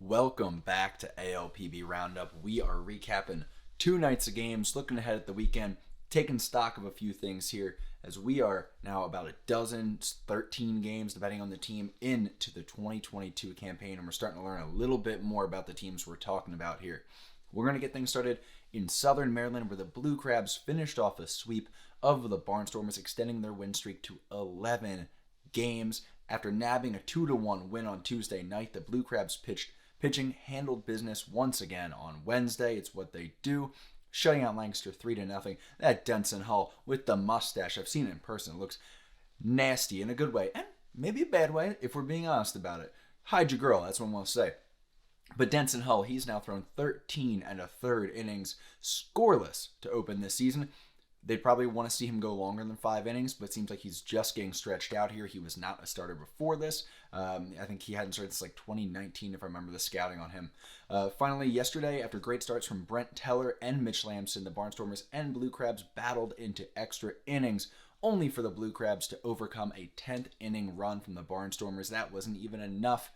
Welcome back to ALPB Roundup. We are recapping two nights of games, looking ahead at the weekend, taking stock of a few things here as we are now about a dozen, 13 games, depending on the team, into the 2022 campaign, and we're starting to learn a little bit more about the teams we're talking about here. We're going to get things started in Southern Maryland, where the Blue Crabs finished off a sweep of the Barnstormers, extending their win streak to 11 games. After nabbing a 2-1 win on Tuesday night, the Blue Crabs pitching handled business once again on Wednesday. It's what they do, shutting out Lancaster 3-0. That Denson Hull with the mustache, I've seen it in person. It looks nasty in a good way, and maybe a bad way if we're being honest about it. Hide your girl, that's what I want to say. But Denson Hull, he's now thrown 13 1/3 innings scoreless to open this season. They'd probably want to see him go longer than 5 innings, but it seems like he's just getting stretched out here. He was not a starter before this. I think he hadn't started since like 2019, if I remember the scouting on him. Finally, yesterday, after great starts from Brent Teller and Mitch Lamson, the Barnstormers and Blue Crabs battled into extra innings, only for the Blue Crabs to overcome a 10th inning run from the Barnstormers. That wasn't even enough,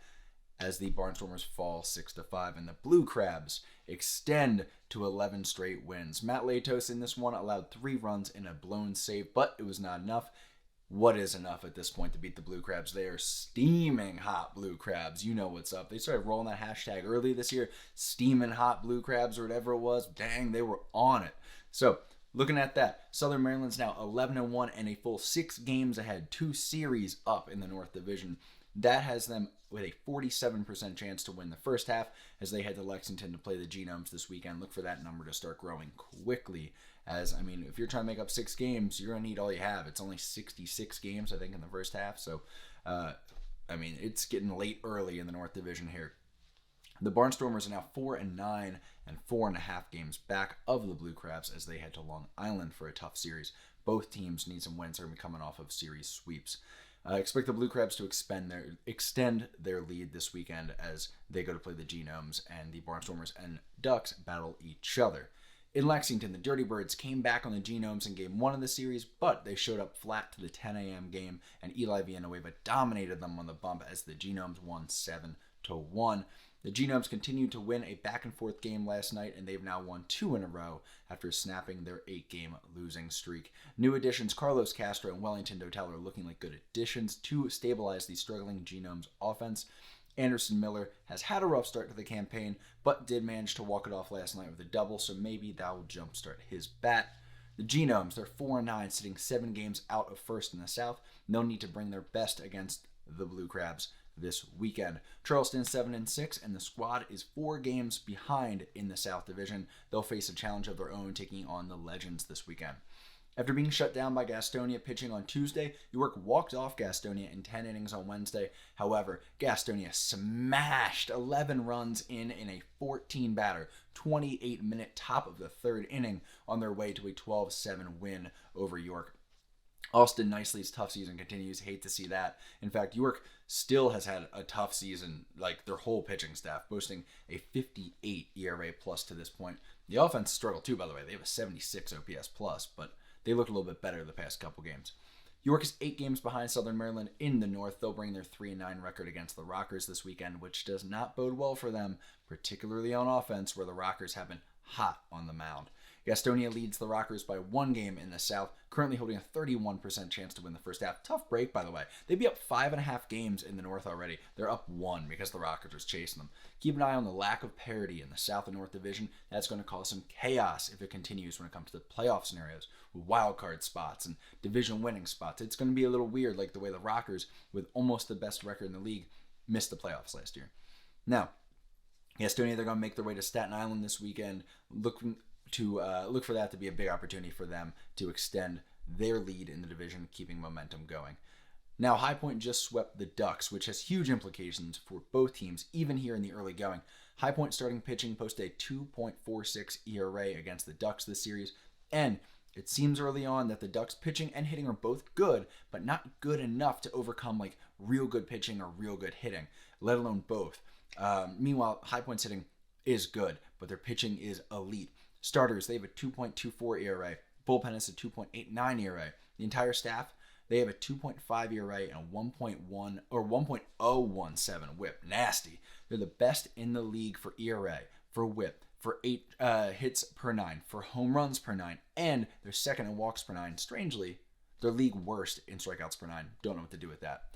as the Barnstormers fall 6-5, and the Blue Crabs extend to 11 straight wins. Matt Latos in this one allowed 3 runs in a blown save, but it was not enough. What is enough at this point to beat the Blue Crabs? They are steaming hot Blue Crabs. You know what's up. They started rolling that hashtag early this year, steaming hot Blue Crabs or whatever it was. Dang, they were on it. So, looking at that, Southern Maryland's now 11-1 and a full 6 games ahead, 2 series up in the North Division. That has them with a 47% chance to win the first half as they head to Lexington to play the Genomes this weekend. Look for that number to start growing quickly, as, if you're trying to make up 6 games, you're going to need all you have. It's only 66 games, I think, in the first half. So, it's getting late early in the North Division here. The Barnstormers are now 4-9 and 4.5 games back of the Blue Crabs as they head to Long Island for a tough series. Both teams need some wins. They're going to be coming off of series sweeps. Expect the Blue Crabs to extend their lead this weekend as they go to play the Genomes, and the Barnstormers and Ducks battle each other. In Lexington, the Dirty Birds came back on the Genomes in Game 1 of the series, but they showed up flat to the 10 a.m. game, and Eli Villanueva dominated them on the bump as the Genomes won 7-1. The Genomes continued to win a back-and-forth game last night, and they've now won 2 in a row after snapping their 8-game losing streak. New additions Carlos Castro and Wellington Dotel are looking like good additions to stabilize the struggling Genomes offense. Anderson Miller has had a rough start to the campaign, but did manage to walk it off last night with a double, so maybe that will jumpstart his bat. The Genomes, they're 4-9, sitting 7 games out of first in the South. They'll need to bring their best against the Blue Crabs this weekend. Charleston 7-6, and the squad is 4 games behind in the South Division. They'll face a challenge of their own, taking on the Legends this weekend. After being shut down by Gastonia pitching on Tuesday, York walked off Gastonia in 10 innings on Wednesday. However, Gastonia smashed 11 runs in a 14-batter, 28-minute top of the 3rd inning on their way to a 12-7 win over York. Austin Nicely's tough season continues. Hate to see that. In fact, York still has had a tough season, like their whole pitching staff, boasting a 58 ERA plus to this point. The offense struggled too, by the way. They have a 76 OPS plus, but they looked a little bit better the past couple games. York is 8 games behind Southern Maryland in the North. They'll bring their 3-9 record against the Rockers this weekend, which does not bode well for them, particularly on offense, where the Rockers have been hot on the mound. Gastonia leads the Rockers by 1 game in the South, currently holding a 31% chance to win the first half. Tough break, by the way. They'd be up 5.5 games in the North already. They're up 1 because the Rockers are chasing them. Keep an eye on the lack of parity in the South and North Division. That's going to cause some chaos if it continues when it comes to the playoff scenarios with wild card spots and division winning spots. It's going to be a little weird, like the way the Rockers, with almost the best record in the league, missed the playoffs last year. Now, Gastonia, they're going to make their way to Staten Island this weekend, look for that to be a big opportunity for them to extend their lead in the division, keeping momentum going. Now, High Point just swept the Ducks, which has huge implications for both teams, even here in the early going. High Point starting pitching posted a 2.46 ERA against the Ducks this series, and it seems early on that the Ducks pitching and hitting are both good, but not good enough to overcome like real good pitching or real good hitting, let alone both. Meanwhile, High Point's hitting is good, but their pitching is elite. Starters, they have a 2.24 ERA. Bullpen is a 2.89 ERA. The entire staff, they have a 2.5 ERA and a 1.1 or 1.017 WHIP. Nasty. They're the best in the league for ERA, for whip, for 8 hits per 9, for home runs per 9, and they're second in walks per 9. Strangely, they're league worst in strikeouts per 9. Don't know what to do with that.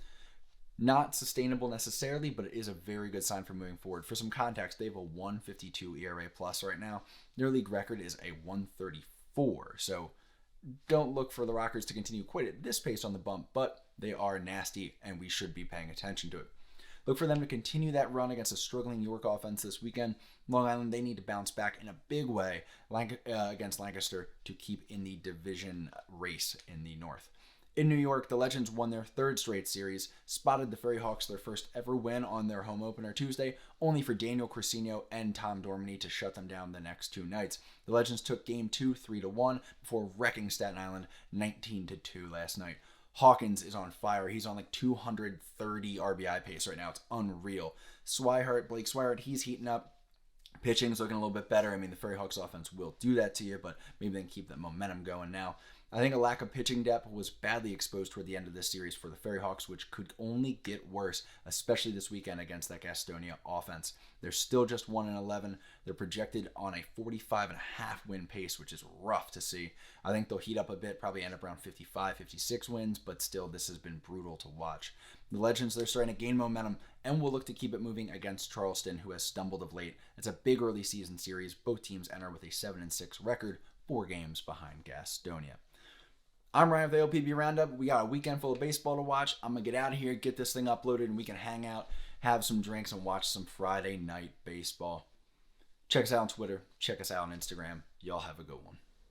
Not sustainable necessarily, but it is a very good sign for moving forward. For some context, they have a 152 ERA plus right now. Their league record is a 134. So don't look for the Rockers to continue quite at this pace on the bump, but they are nasty and we should be paying attention to it. Look for them to continue that run against a struggling York offense this weekend. Long Island, they need to bounce back in a big way against Lancaster to keep in the division race in the North. In New York, the Legends won their third straight series, spotted the FerryHawks their first ever win on their home opener Tuesday, only for Daniel Crisino and Tom Dorminey to shut them down the next 2 nights. The Legends took Game 2 3-1 before wrecking Staten Island 19-2 last night. Hawkins is on fire. He's on like 230 RBI pace right now. It's unreal. Blake Swihart, he's heating up. Pitching's looking a little bit better. I mean, the FerryHawks offense will do that to you, but maybe they can keep that momentum going now. I think a lack of pitching depth was badly exposed toward the end of this series for the FerryHawks, which could only get worse, especially this weekend against that Gastonia offense. They're still just 1-11. They're projected on a 45.5 win pace, which is rough to see. I think they'll heat up a bit, probably end up around 55, 56 wins, but still, this has been brutal to watch. The Legends, they're starting to gain momentum, and will look to keep it moving against Charleston, who has stumbled of late. It's a big early season series. Both teams enter with a 7-6 record, 4 games behind Gastonia. I'm Ryan of the ALPB Roundup. We got a weekend full of baseball to watch. I'm going to get out of here, get this thing uploaded, and we can hang out, have some drinks, and watch some Friday night baseball. Check us out on Twitter. Check us out on Instagram. Y'all have a good one.